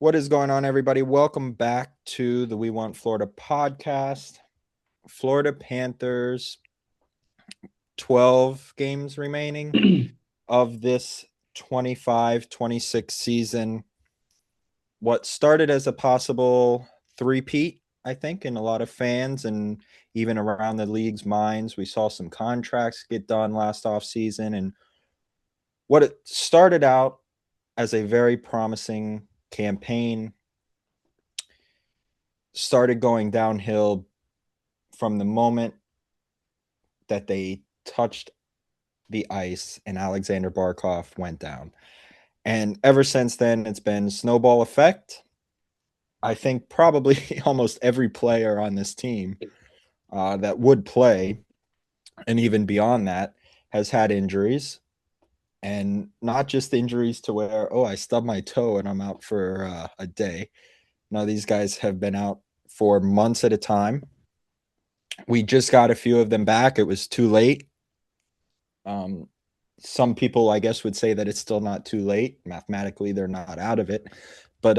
What is going on, everybody? Welcome back to the We Want Florida podcast. Florida Panthers, 12 games remaining of this 25-26 season. What started as a possible three-peat, I think, in a lot of fans and even around the league's minds. We saw some contracts get done last offseason. And what it started out as a very promising campaign started going downhill from the moment that they touched the ice and Alexander Barkov went down. And ever since then, it's been snowball effect. I think probably almost every player on this team that would play, and even beyond that, has had injuries. And not just injuries to where, oh, I stubbed my toe and I'm out for a day. No, these guys have been out for months at a time. We just got a few of them back. It was too late. Um, some people, I guess, would say that it's still not too late. Mathematically, they're not out of it. But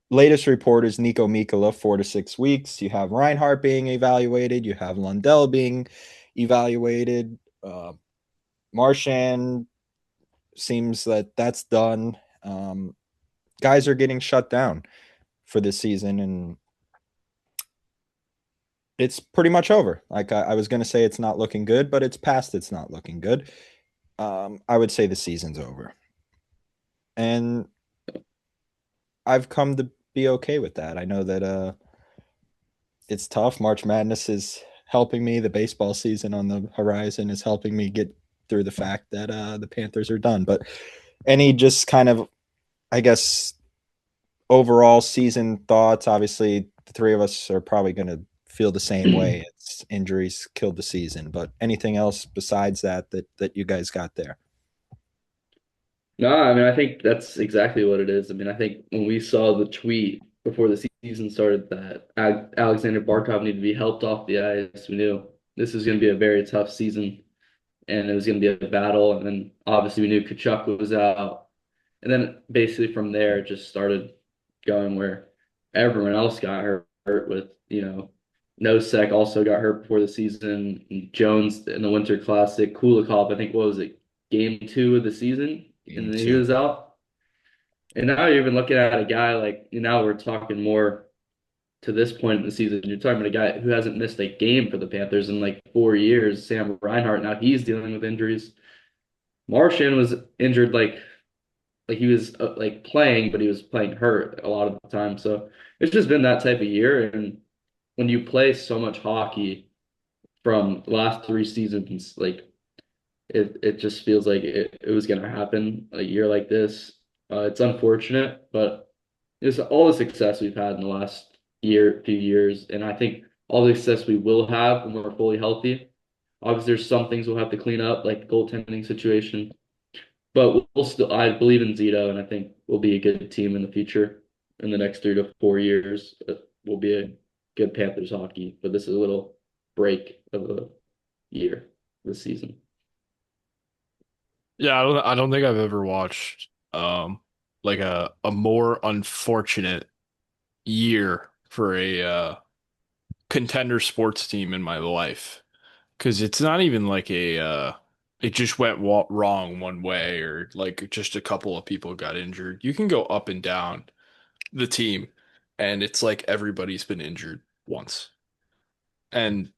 latest report is Nico Mikkola, 4 to 6 weeks. You have Reinhardt being evaluated. You have Lundell being evaluated. Marchand seems that that's done. Guys are getting shut down for this season, and it's pretty much over. Like I was going to say, it's not looking good, but it's past. It's not looking good. I would say the season's over, and I've come to be okay with that. I know that it's tough. March Madness is helping me. The baseball season on the horizon is helping me get through the fact that the Panthers are done. But any just kind of, I guess, overall season thoughts. Obviously, the three of us are probably going to feel the same way. It's injuries killed the season. But anything else besides that you guys got there? No, I mean, I think that's exactly what it is. I mean, I think when we saw the tweet before the season started that Alexander Barkov needed to be helped off the ice, we knew this was going to be a very tough season and it was going to be a battle. And then obviously we knew Kachuk was out. And then basically from there, it just started going where everyone else got hurt with, Nosek also got hurt before the season. And Jones in the Winter Classic, Kulikov, I think, what was it, game 2 of the season? Game And then he two. was out. And now you're even looking at a guy like, now we're talking more to this point in the season. You're talking about a guy who hasn't missed a game for the Panthers in like 4 years, Sam Reinhart. Now he's dealing with injuries. Martian was injured like he was like playing, but he was playing hurt a lot of the time. So it's just been that type of year. And when you play so much hockey from the last 3 seasons, like it just feels like it was gonna happen a year like this. It's unfortunate, but it's all the success we've had in the last few years, and I think all the success we will have when we're fully healthy. Obviously, there's some things we'll have to clean up, like the goaltending situation, but we'll still. I believe in Zito, and I think we'll be a good team in the future. In the next 3 to 4 years, we'll be a good Panthers hockey. But this is a little break of a year this season. Yeah, I don't think I've ever watched like a more unfortunate year for a contender sports team in my life. Because it's not even like it just went wrong one way or like just a couple of people got injured. You can go up and down the team, and it's like everybody's been injured once. And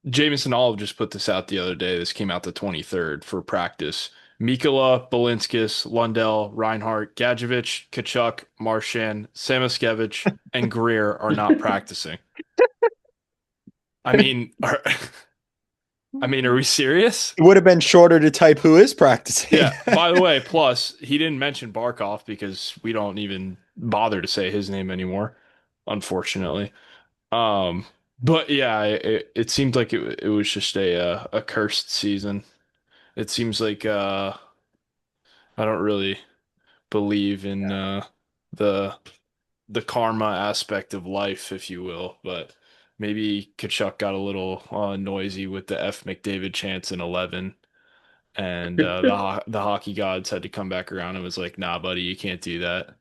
Jameson Olive just put this out the other day. This came out the 23rd for practice. Mikula, Balinskis, Lundell, Reinhardt, Gadjevich, Kachuk, Marchand, Samoskevich, and Greer are not practicing. I mean, are we serious? It would have been shorter to type who is practicing. Yeah, by the way, plus he didn't mention Barkov because we don't even bother to say his name anymore, unfortunately. Um, but yeah, it seemed like it was just a cursed season. It seems like I don't really believe in the the karma aspect of life, if you will, but maybe Kachuk got a little noisy with the F. McDavid chants in 11, and the hockey gods had to come back around and was like, "Nah, buddy, you can't do that."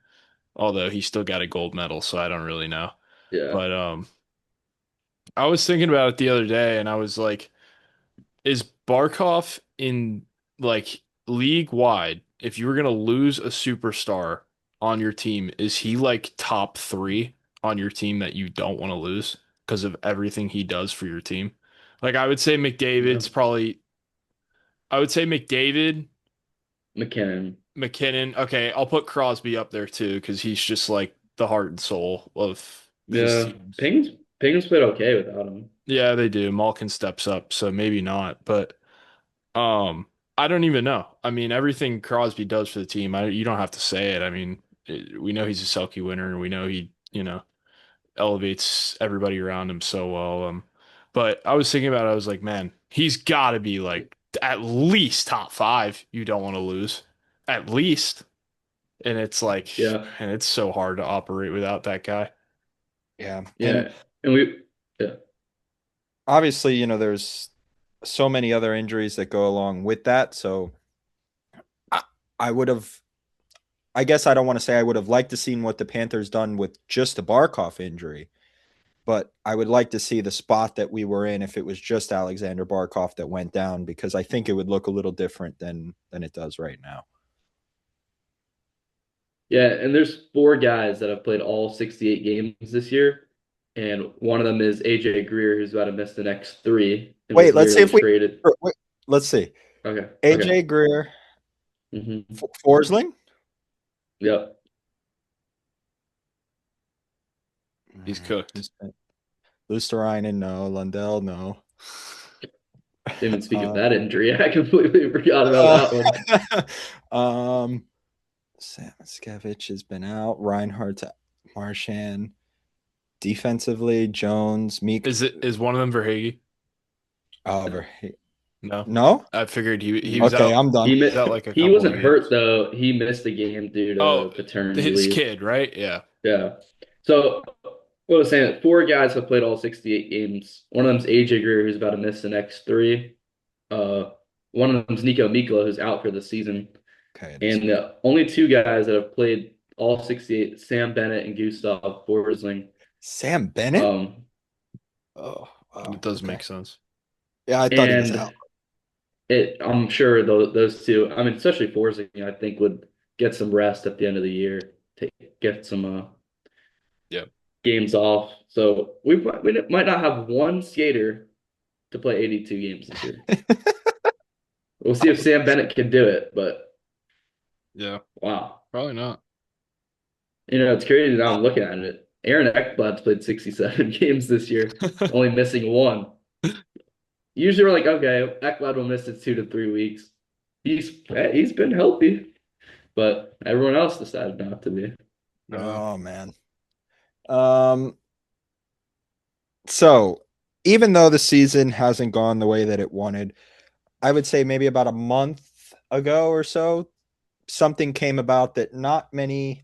Although he still got a gold medal, so I don't really know. Yeah. But I was thinking about it the other day, and I was like, is Barkov in like league wide? If you were gonna lose a superstar on your team, is he like top three on your team that you don't want to lose because of everything he does for your team? Like I would say Yeah. McDavid's probably. I would say McDavid, McKinnon. McKinnon. Okay, I'll put Crosby up there too because he's just like the heart and soul of these Yeah. teams. Penguins played okay without him. Yeah, they do. Malkin steps up, so maybe not, but I don't even know. I mean, everything Crosby does for the team, you don't have to say it. I mean, we know he's a Selke winner, and we know he, elevates everybody around him so well. But I was thinking about it, I was like, man, he's got to be like at least top five. You don't want to lose, at least. And it's like, Yeah. and it's so hard to operate without that guy. Yeah. And Yeah. And yeah. obviously, there's so many other injuries that go along with that. So I, I would have, I guess I don't want to say I would have liked to seen what the Panthers done with just the Barkov injury, but I would like to see the spot that we were in if it was just Alexander Barkov that went down, because I think it would look a little different than it does right now. Yeah, and there's four guys that have played all 68 games this year, and one of them is AJ Greer, who's about to miss the next three and was Wait, let's see nearly if we. traded. Wait, let's see. Okay, okay. AJ Greer, Hmm. Forsling. Yep. He's cooked. Luosterainen, no. Lundell, no. Didn't even speak of Uh, that injury. I completely forgot about that one. um, Samoskevich has been out. Reinhardt, Marchand. Defensively, Jones, Meek, Is one of them Verhage? Oliver. No. No? I figured he was Okay, out. I'm done. He He's out like a he couple of wasn't hurt games. though. He missed a game due Oh, to paternity his leave. kid, right? Yeah. Yeah. So what I was saying, four guys have played all 68 games. One of them's AJ Greer, who's about to miss the next three. Uh, one of them's Nico Mikla, who's out for the season. Okay, this And one. the only two guys that have played all 68, Sam Bennett and Gustav Forsling. Sam Bennett? Um, Oh, It wow. does Okay. make sense. Yeah, I thought he was out. and I'm sure those two, I mean, especially Forsling, I think would get some rest at the end of the year, get some Yep. games off. So we might not have one skater to play 82 games this year. We'll see if Sam Bennett can do it, but Yeah. wow. Probably not. It's crazy now I'm looking at it. Aaron Ekblad's played 67 games this year, only missing one. Usually we're like, okay, Ekblad will miss it 2 to 3 weeks. He's been healthy, but everyone else decided not to be. No. Oh man. Um so even though the season hasn't gone the way that it wanted, I would say maybe about a month ago or so, something came about that not many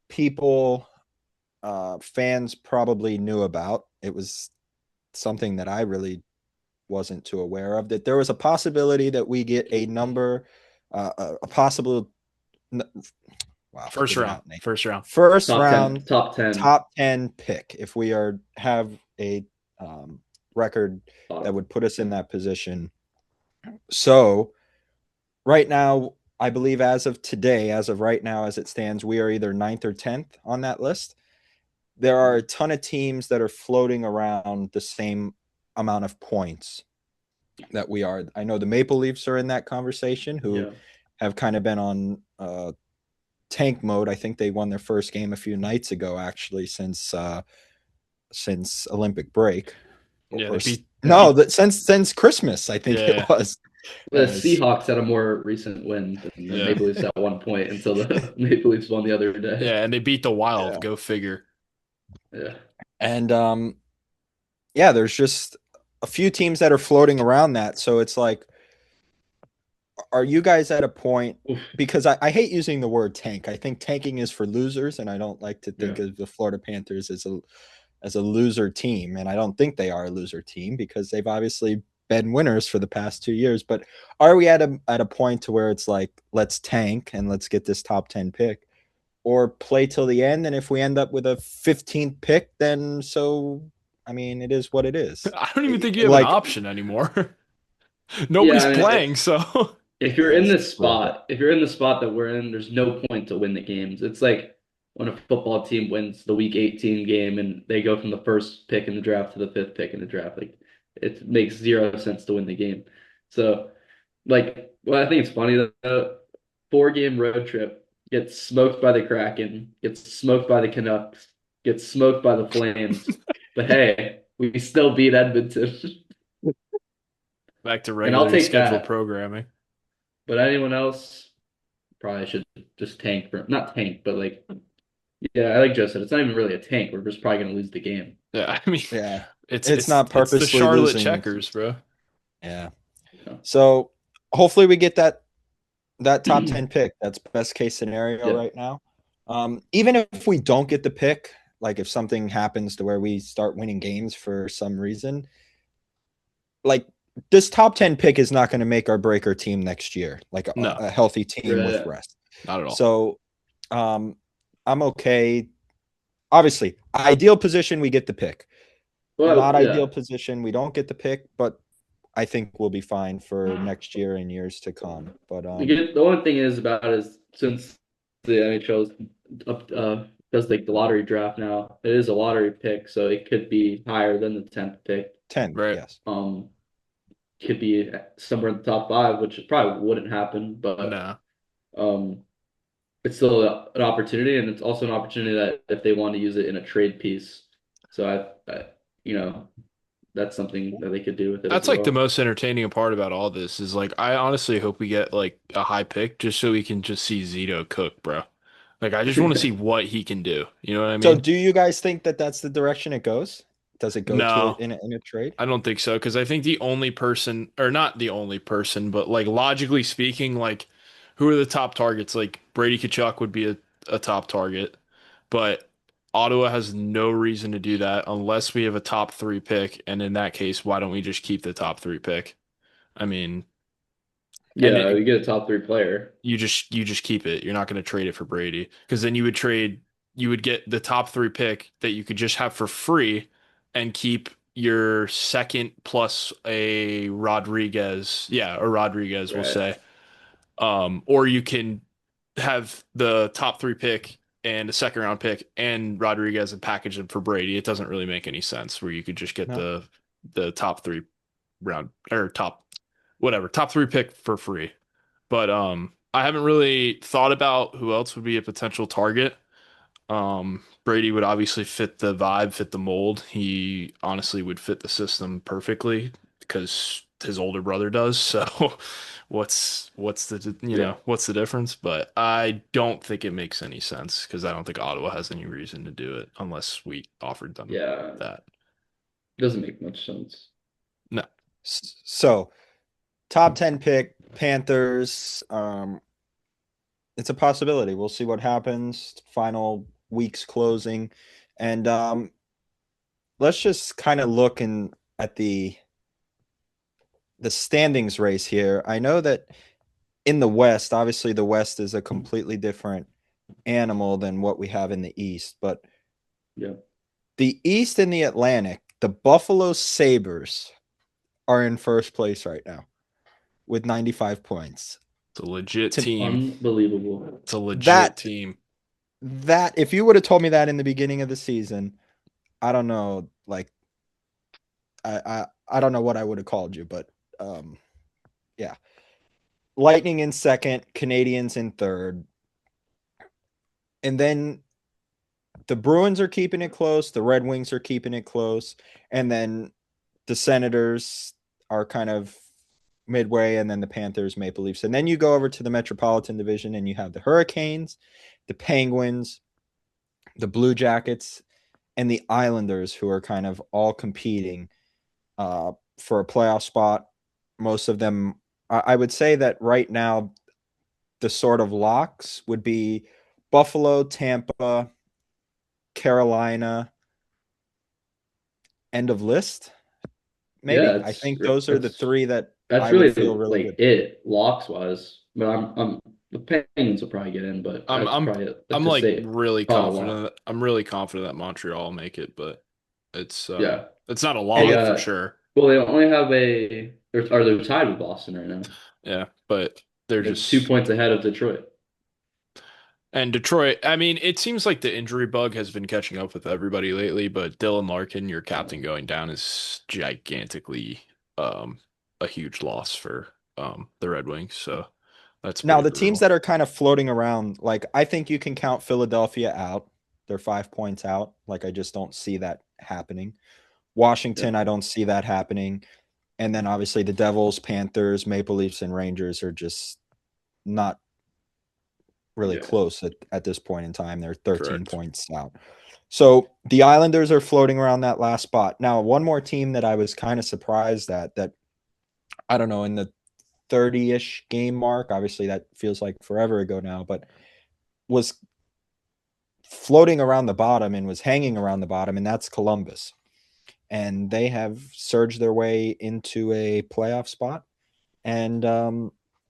people, fans probably knew about. It was something that I really wasn't too aware of, that there was a possibility that we get a number, a possible, wow, First is it round. out, Nate? First round. First Top 10, round, top 10. top 10 pick. If we have a record that would put us in that position. So right now, I believe as of today, as of right now, as it stands, we are either ninth or 10th on that list. There are a ton of teams that are floating around the same amount of points that we are. I know the Maple Leafs are in that conversation, who Yeah. have kind of been on tank mode. I think they won their first game a few nights ago, actually, since Olympic break. Yeah, Or they no, beat that since Christmas, I think it yeah, was. The As Seahawks had a more recent win than the yeah. Maple Leafs at one point until the Maple Leafs won the other day. Yeah, and they beat the Wild. yeah. Go figure. Yeah. And yeah, there's just a few teams that are floating around that. So it's like, are you guys at a point? Oof. Because I hate using the word tank. I think tanking is for losers, and I don't like to think Yeah. of the Florida Panthers as a loser team. And I don't think they are a loser team, because they've obviously been winners for the past 2 years. But are we at a point to where it's like, let's tank and let's get this top 10 pick, or play till the end? And if we end up with a 15th pick, then so, I mean, it is what it is. I don't even think you have an Like, option anymore. Yeah, Nobody's I mean, playing, so if you're in that's this true, but spot, if you're in the spot that we're in, there's no point to win the games. It's like when a football team wins the week 18 game and they go from the first pick in the draft to the fifth pick in the draft. Like it makes zero sense to win the game. So like well, I think it's funny that the 4 game road trip gets smoked by the Kraken, gets smoked by the Canucks, gets smoked by the Flames. But hey, we still beat Edmonton. back to And I'll regularly take scheduled that. programming. But anyone else probably should just tank for not tank, but like yeah, I like Joe said, it's not even really a tank. We're just probably gonna lose the game. Yeah, I mean, yeah, it's it's it's not it's the purposely Charlotte losing. Checkers, bro. Yeah. So. So hopefully we get that top 10 pick. That's best case scenario Yeah. right now. Even if we don't get the pick, like if something happens to where we start winning games for some reason, like this top 10 pick is not going to make or break our team next year, like No, a healthy team with Right. rest. not at all. So um, I'm okay. Obviously, ideal position, we get the pick. Well, Not ideal yeah. position, we don't get the pick, but I think we'll be fine for next year and years to come. But The only thing is about is since the NHL up does like the lottery draft now, it is a lottery pick, so it could be higher than the 10th pick. 10, Right. yes. Could be somewhere in the top 5, which probably wouldn't happen, but No. um it's still an opportunity, and it's also an opportunity that if they want to use it in a trade piece. So you know, that's something that they could do with it as That's like the well. most entertaining part about all this is like I honestly hope we get like a high pick just so we can just see Zito cook, bro. Like I just want to see what he can do. You know what I So mean? do you guys think that that's the direction it goes? Does it go to it No, in a trade? I don't think so because I think the only person or not the only person, but like logically speaking, like who are the top targets? Like Brady Kachuk would be a top target, but Ottawa has no reason to do that unless we have a top 3 pick, and in that case, why don't we just keep the top 3 pick? I mean, and Yeah, you get a top 3 player. you just keep it. You're not going to trade it for Brady because then you would get the top 3 pick that you could just have for free and keep your second plus a Rodriguez. Yeah, or Rodriguez, we'll Right. say. Or you can have the top 3 pick and a second round pick and Rodriguez and package them for Brady. It doesn't really make any sense where you could just get No. the top 3 round or top 3 pick for free. But I haven't really thought about who else would be a potential target. Brady would obviously fit the vibe, fit the mold. He honestly would fit the system perfectly because his older brother does. So what's the Yeah. what's the difference? But I don't think it makes any sense because I don't think Ottawa has any reason to do it unless we offered them Yeah. that. Doesn't make much sense. No. So top 10 pick, Panthers. It's a possibility. We'll see what happens. Final weeks closing. And let's just kind of look at the standings race here. I know that in the West, obviously the West is a completely different animal than what we have in the East, but Yeah. the East and the Atlantic, the Buffalo Sabres are in first place right now with 95 points. It's a legit To team. Unbelievable. It's a legit that team. that if you would have told me that in the beginning of the season, I don't know, like I don't know what I would have called you, but yeah. Lightning in second, Canadians in third. And then the Bruins are keeping it close, the Red Wings are keeping it close, and then the Senators are kind of midway, and then the Panthers, Maple Leafs. And then you go over to the Metropolitan Division and you have the Hurricanes, the Penguins, the Blue Jackets, and the Islanders, who are kind of all competing for a playoff spot. Most of them, I would say that right now, the sort of locks would be Buffalo, Tampa, Carolina, end of list, maybe. Yeah, I think those are the it's three that that's I would really feel really like good. it locks wise. But I'm the Penguins will probably get in, but I'm that's I'm probably like I'm to like say really call it a lock. confident. I'm really confident that Montreal will make it, but it's Yeah, it's not a they And lock for got sure. well. They only have they're tied with Boston right now. Yeah, but they're They're 2 points ahead of Detroit. and Detroit, I mean, it seems like the injury bug has been catching up with everybody lately, but Dylan Larkin, your captain going down is gigantically um a huge loss for the Red Wings, so that's now pretty the teams brutal. that are kind of floating around, like I think you can count Philadelphia out. They're 5 points out. Like I just don't see that happening. Yeah, Washington, I don't see that happening. And then obviously the Devils, Panthers, Maple Leafs, and Rangers are just not really yeah, close at this point in time. They're 13 Correct. points out. So the Islanders are floating around that last spot. Now, one more team that I was kind of surprised at that I don't know in the 30-ish game mark. Obviously, that feels like forever ago now, but was floating around the bottom and was hanging around the bottom, and that's Columbus. And they have surged their way into a playoff spot. And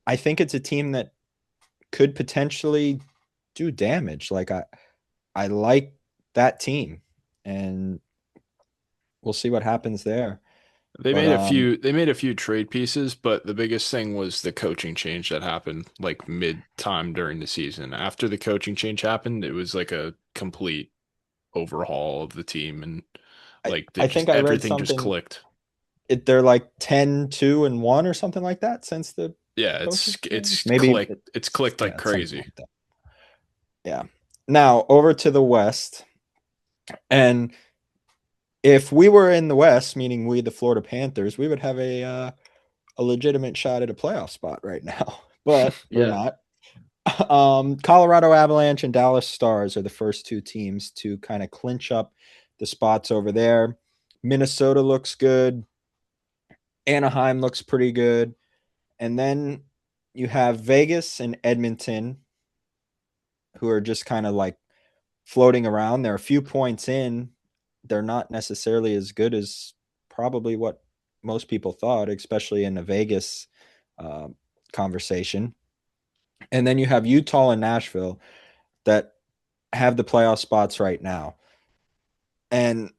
I think it's a team that could potentially do damage. Like I like that team, and we'll see what happens there. But They made a few trade pieces, but the biggest thing was the coaching change that happened like mid time during the season. After the coaching change happened, it was like a complete overhaul of the team and I like they I think just I read everything just something. clicked. They're like 10-2-1 or something like that since the Yeah, coaching change. it's Maybe clicked. It's clicked like yeah, something crazy. like that. Yeah. Now over to the West, and if we were in the West, meaning we the Florida Panthers, we would have a legitimate shot at a playoff spot right now. But we're yeah. not. Colorado Avalanche and Dallas Stars are the first two teams to kind of clinch up the spots over there. Minnesota looks good. Anaheim looks pretty good. And then you have Vegas and Edmonton, who are just kind of like floating around. They're a few points in. They're not necessarily as good as probably what most people thought, especially in the Vegas uh, conversation. And then you have Utah and Nashville that have the playoff spots right now. And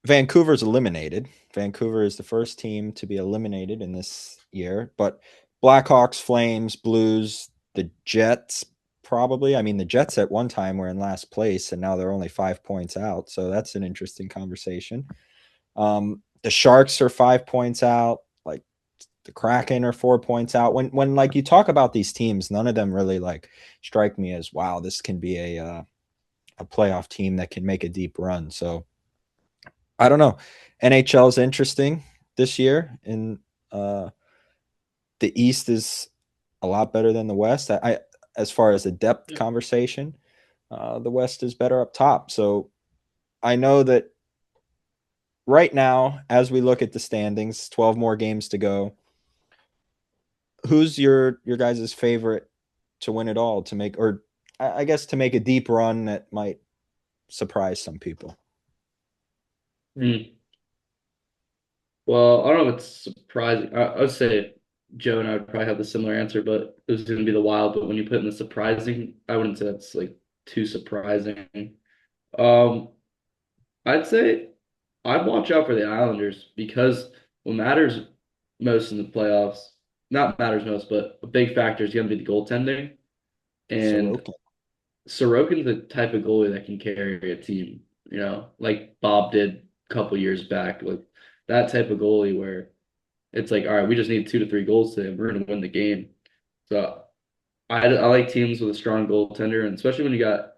Vancouver's eliminated. Vancouver is the first team to be eliminated in this year, but Blackhawks, Flames, Blues, the Jets probably. I mean, the Jets at one time were in last place and now they're only 5 points out. So that's an interesting conversation. The Sharks are 5 points out. Like the Kraken are 4 points out. When like you talk about these teams, none of them really like strike me as wow, this can be a playoff team that can make a deep run. So I don't know. NHL is interesting this year, and uh, the East is a lot better than the West. As far as the depth Yeah. conversation, the West is better up top. So I know that right now, as we look at the standings, 12 more games to go. Who's your guys' favorite to win it all to make, or I guess to make a deep run that might surprise some people? Hmm. Well, I don't know if it's surprising. I would say Joe and I would probably have the similar answer, but it was going to be the Wild. But when you put in the surprising, I wouldn't say that's like too surprising. Um, I'd say I'd watch out for the Islanders because what matters most in the playoffs, not matters most, but a big factor is going to be the goaltending. And Sorokin. Sorokin's the type of goalie that can carry a team, like Bob did a couple years back. Like that type of goalie where it's like, all right, we just need 2 to 3 goals today. We're going to win the game. So I like teams with a strong goaltender, and especially when you got,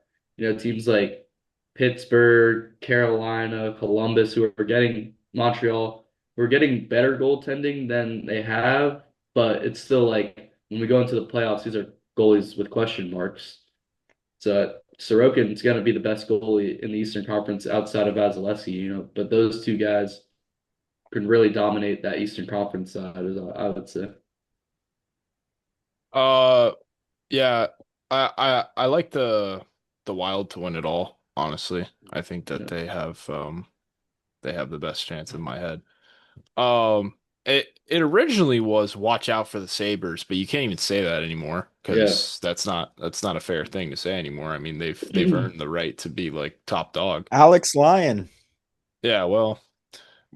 teams like Pittsburgh, Carolina, Columbus, who are getting Montreal, who are getting better goaltending than they have, but it's still like when we go into the playoffs, these are goalies with question marks. So Sorokin's going to be the best goalie in the Eastern Conference outside of Vasilevsky, but those two guys can really dominate that Eastern Conference side, as I would say. Uh yeah, I like the Wild to win it all, honestly. I think that Yeah. they have the best chance in my head. It originally was watch out for the Sabres, but you can't even say that anymore Yeah. because that's not a fair thing to say anymore. I mean, they've earned the right to be like top dog. Alex Lyon, Yeah, well,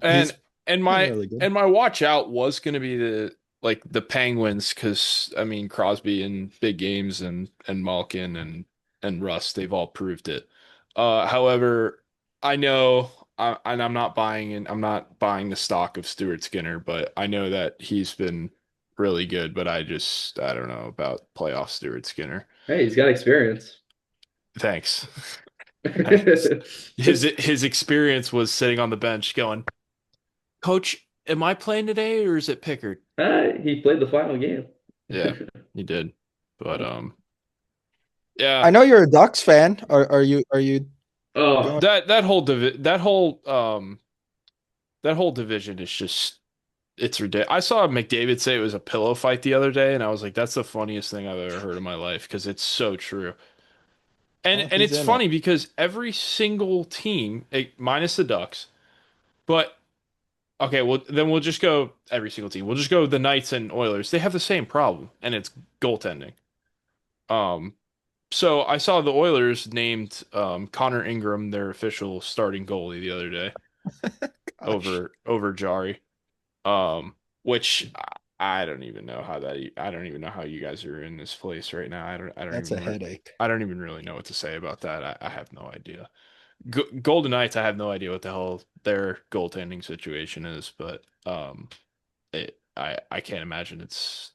and he's and been my really good. and my watch out was going to be the Penguins because I mean Crosby in big games and Malkin and Russ, they've all proved it. However, I know and I'm not buying the stock of Stuart Skinner, but I know that he's been really good, but I don't know about playoff Stuart Skinner. Hey, he's got experience. Thanks. I, his experience was sitting on the bench going, Coach, am I playing today or is it Pickard? He played the final game. Yeah, he did. But I yeah, know you're a Ducks fan. Are you Oh, going? that whole division is just it's ridiculous. I saw McDavid say it was a pillow fight the other day, and I was like, that's the funniest thing I've ever heard in my life because it's so true. And He's it's in it. funny because every single team, minus the Ducks, but okay, well then we'll just go every single team. We'll just go the Knights and Oilers. They have the same problem, and it's goaltending. Um, So I saw the Oilers named Connor Ingram their official starting goalie the other day Gosh, over Jari. Which I don't even know how I don't even know how you guys are in this place right now. that's a headache. I don't even really know what to say about that. I have no idea. Golden Knights, I have no idea what the hell their goaltending situation is, but I can't imagine it's,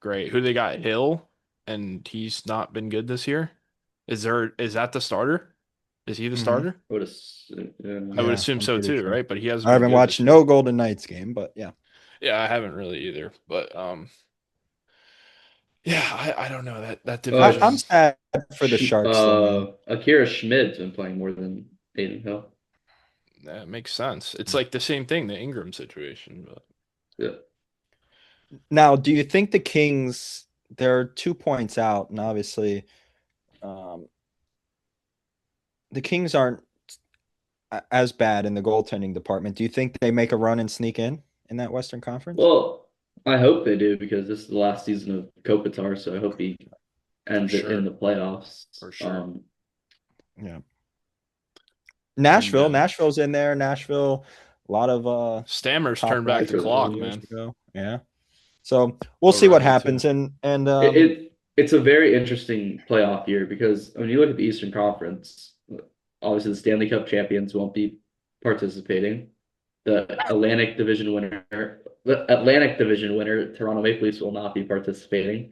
great. Who they got? Hill, and he's not been good this year. Is that the starter? Is he the Hmm. starter? what a I would Yeah, assume I'm so pretty too, sure. right? But he hasn't I been haven't good watched this year. no Golden Knights game, but yeah. Yeah, I haven't really either. But yeah, I don't know that uh, I'm division. sad for the Sharks though, man. Akira Schmid's been playing more than Aiden Hill. That makes sense. It's like the same thing, the Ingram situation, but Yeah. Now, do you think the Kings? There are 2 points out, and obviously, um, the Kings aren't as bad in the goaltending department. Do you think they make a run and sneak in that Western Conference? Well, I hope they do because this is the last season of Kopitar, so I hope he for ends it in sure, the playoffs. for sure. Yeah. And Nashville's in there. Nashville, a lot of Stammers top turned back Good the for prospects from clock, them. years man, ago. Yeah. So we'll see over what LA2. happens. And It's a very interesting playoff year because when you look at the Eastern Conference, obviously the Stanley Cup champions won't be participating. The Atlantic Division winner, Toronto Maple Leafs will not be participating,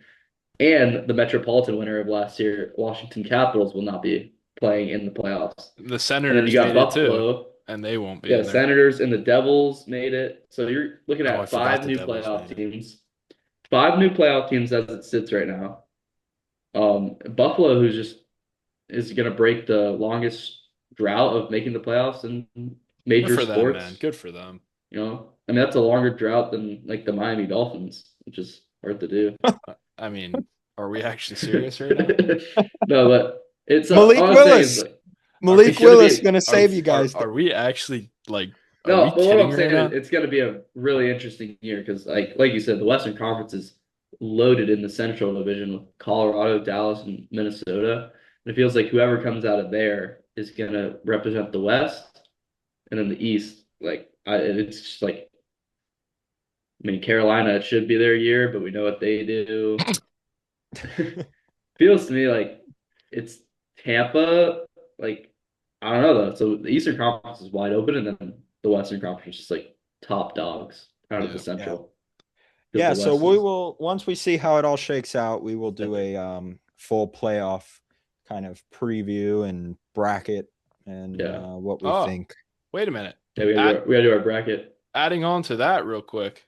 and the Metropolitan winner of last year, Washington Capitals, will not be playing in the playoffs. The And then you Senators got made it too, Buffalo, and they won't be yeah, in the there. Senators and the Devils made it. So you're looking Oh, I at forgot five the new Devils playoff made it. teams. Five new playoff teams as it sits right now. Buffalo, who's just is going to break the longest drought of making the playoffs in Good major for them, man. sports. Good for them. I mean that's a longer drought than like the Miami Dolphins, which is hard to do. I mean, are we actually serious right now? No, but it's Malik all I'm saying is Willis. like Are it's Malik going to Willis be gonna save you guys. are we actually like are we no, but what kidding I'm right saying is now? it's going to be a really interesting year because like you said, the Western Conference is loaded in the Central Division with Colorado, Dallas, and Minnesota. And it feels like whoever comes out of there is going to represent the West, and then the East. It's just like I mean Carolina, it should be their year, but we know what they do. Feels to me like it's Tampa. Like I don't know though. So the Eastern Conference is wide open, and then the Western Conference is just like top dogs out of the Yeah. Yeah. Central because Yeah, the so West we is will once we see how it all shakes out, we will do epic. a full playoff kind of preview and bracket and Yeah, what we Oh, think. wait a minute. yeah. We gotta do Add, our bracket. adding on to that real quick.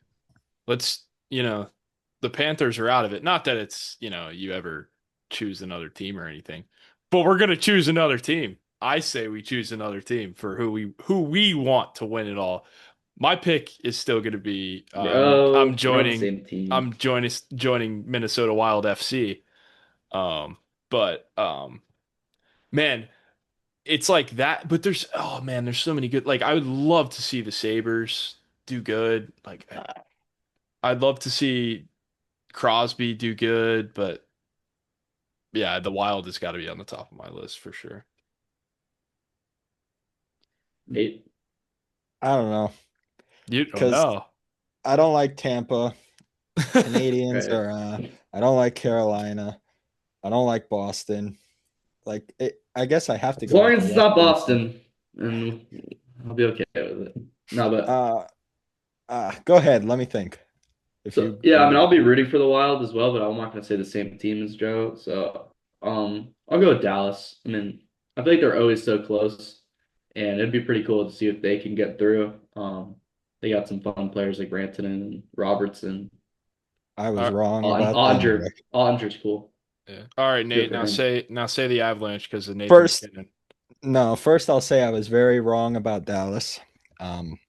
Let's, the Panthers are out of it. Not that it's, you ever choose another team or anything, but we're gonna choose another team. I say we choose another team for who we want to win it all. My pick is still gonna be Bro, we're on the same team. I'm joining Minnesota Wild FC. Um, but man, it's like that, but there's oh man, there's so many good. Like I would love to see the Sabres do good. Like I'd love to see Crosby do good, but yeah, the Wild has got to be on the top of my list for sure. Eight. I don't know You don't because know. I don't like Tampa. Canadians Right. are. I don't like Carolina. I don't like Boston. Like I guess I have to As go long with as the it's not Western team. Boston, and I'll be okay with it. No, but Uh, Go ahead. Let me think. If so you yeah, I already mean, got I'll be one. rooting for the Wild as well, but I'm not gonna say the same team as Joe. So I'll go with Dallas. I mean, I feel like they're always so close, and it'd be pretty cool to see if they can get through. They got some fun players like Rantanen and Robertson. I was All wrong And about that. Ottinger. Ottinger's cool. right, yeah. All right, Good Nate. for Now him. say the Avalanche because of Nathan First, McKinnon. no. First, I'll say I was very wrong about Dallas. Um,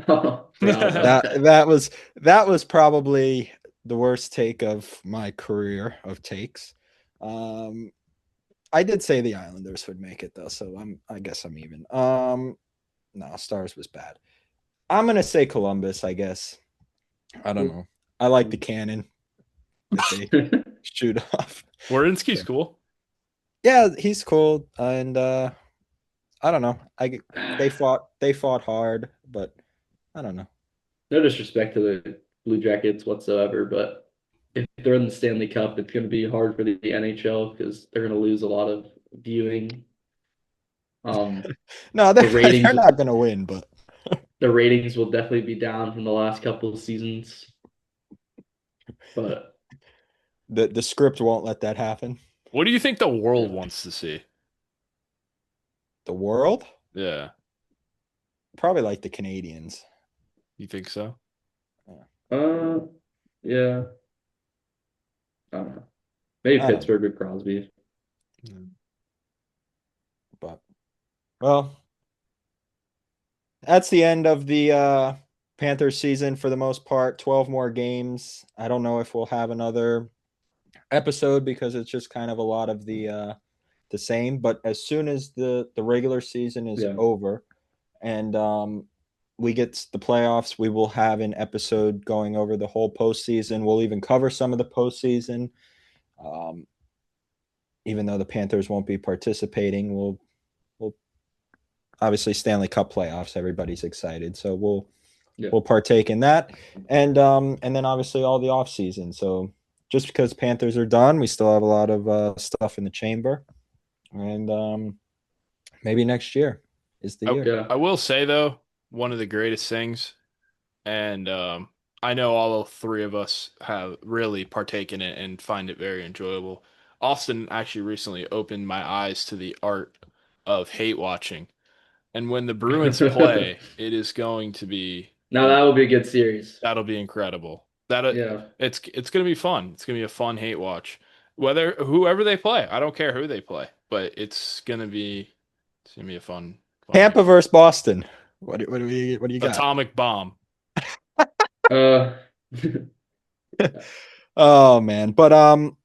Forgot about that that. that was that was probably the worst take of my career of takes. Um, I did say the Islanders would make it though, so I guess I'm even. No, Stars was bad. I'm gonna say Columbus. I guess I don't know. I like the cannon that they shoot off. Warinsky's So cool. yeah, he's cool, and I don't know. They fought hard, but I don't know. No disrespect to the Blue Jackets whatsoever, but if they're in the Stanley Cup, it's going to be hard for the NHL because they're going to lose a lot of viewing. Um, No, the they're ratings, not gonna win, but the ratings will definitely be down from the last couple of seasons. But the script won't let that happen. What do you think the world yeah, wants to see? The world Yeah, probably like the Canadians. you think so? uh, yeah, I don't know. Maybe I don't know, Pittsburgh or Crosby. Mm. but well, that's the end of the Panthers season for the most part. 12 more games. I don't know if we'll have another episode because it's just kind of a lot of the same. But as soon as the regular season is Yeah, over and we get the playoffs, we will have an episode going over the whole postseason. We'll even cover some of the postseason. Um, even though the Panthers won't be participating, we'll obviously Stanley Cup playoffs. Everybody's excited, so yeah, we'll partake in that, and then obviously all the off season. So just because Panthers are done, we still have a lot of stuff in the chamber, and maybe next year is the I year. yeah. I will say though, one of the greatest things, and I know all three of us have really partaken in it and find it very enjoyable. Austin actually recently opened my eyes to the art of hate watching. And when the Bruins play, it is going to be Now an that will be a good series. that'll be incredible. That Yeah, it's going to be fun. It's going to be a fun hate watch. Whether whoever they play, I don't care who they play, but it's going to be a fun hate Tampa watch. versus Boston. What do you got? Atomic bomb. uh, Oh man, but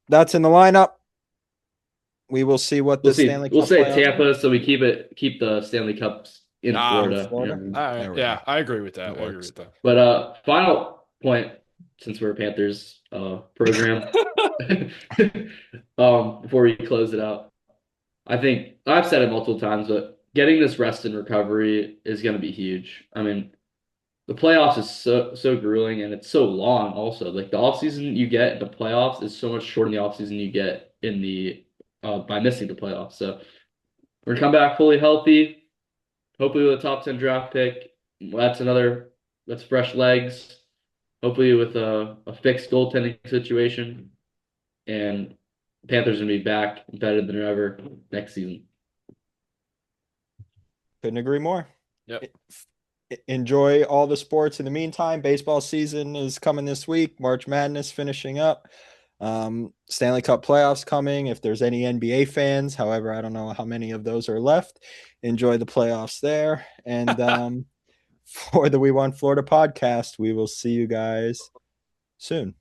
that's in the lineup. We will see what we'll the see. Stanley We'll Cup say playoffs are Tampa, so we keep the Stanley Cups in Ah, in Florida. Florida. And There we go. yeah, I agree with that. That I agree works. with that. but final point, since we're a Panthers program, before we close it out, I think I've said it multiple times, but getting this rest and recovery is going to be huge. I mean, the playoffs is so grueling and it's so long also. Like the offseason you get in the playoffs is so much shorter than the offseason you get in the by missing the playoffs. So we're gonna come back fully healthy, hopefully with a top 10 draft pick. That's fresh legs. Hopefully with a fixed goaltending situation. And Panthers gonna be back better than ever next season. Couldn't agree more. Yep. Enjoy all the sports in the meantime. Baseball season is coming this week. March Madness finishing up. Stanley Cup playoffs coming. If there's any NBA fans, however, I don't know how many of those are left. Enjoy the playoffs there. And for the We Want Florida podcast, we will see you guys soon.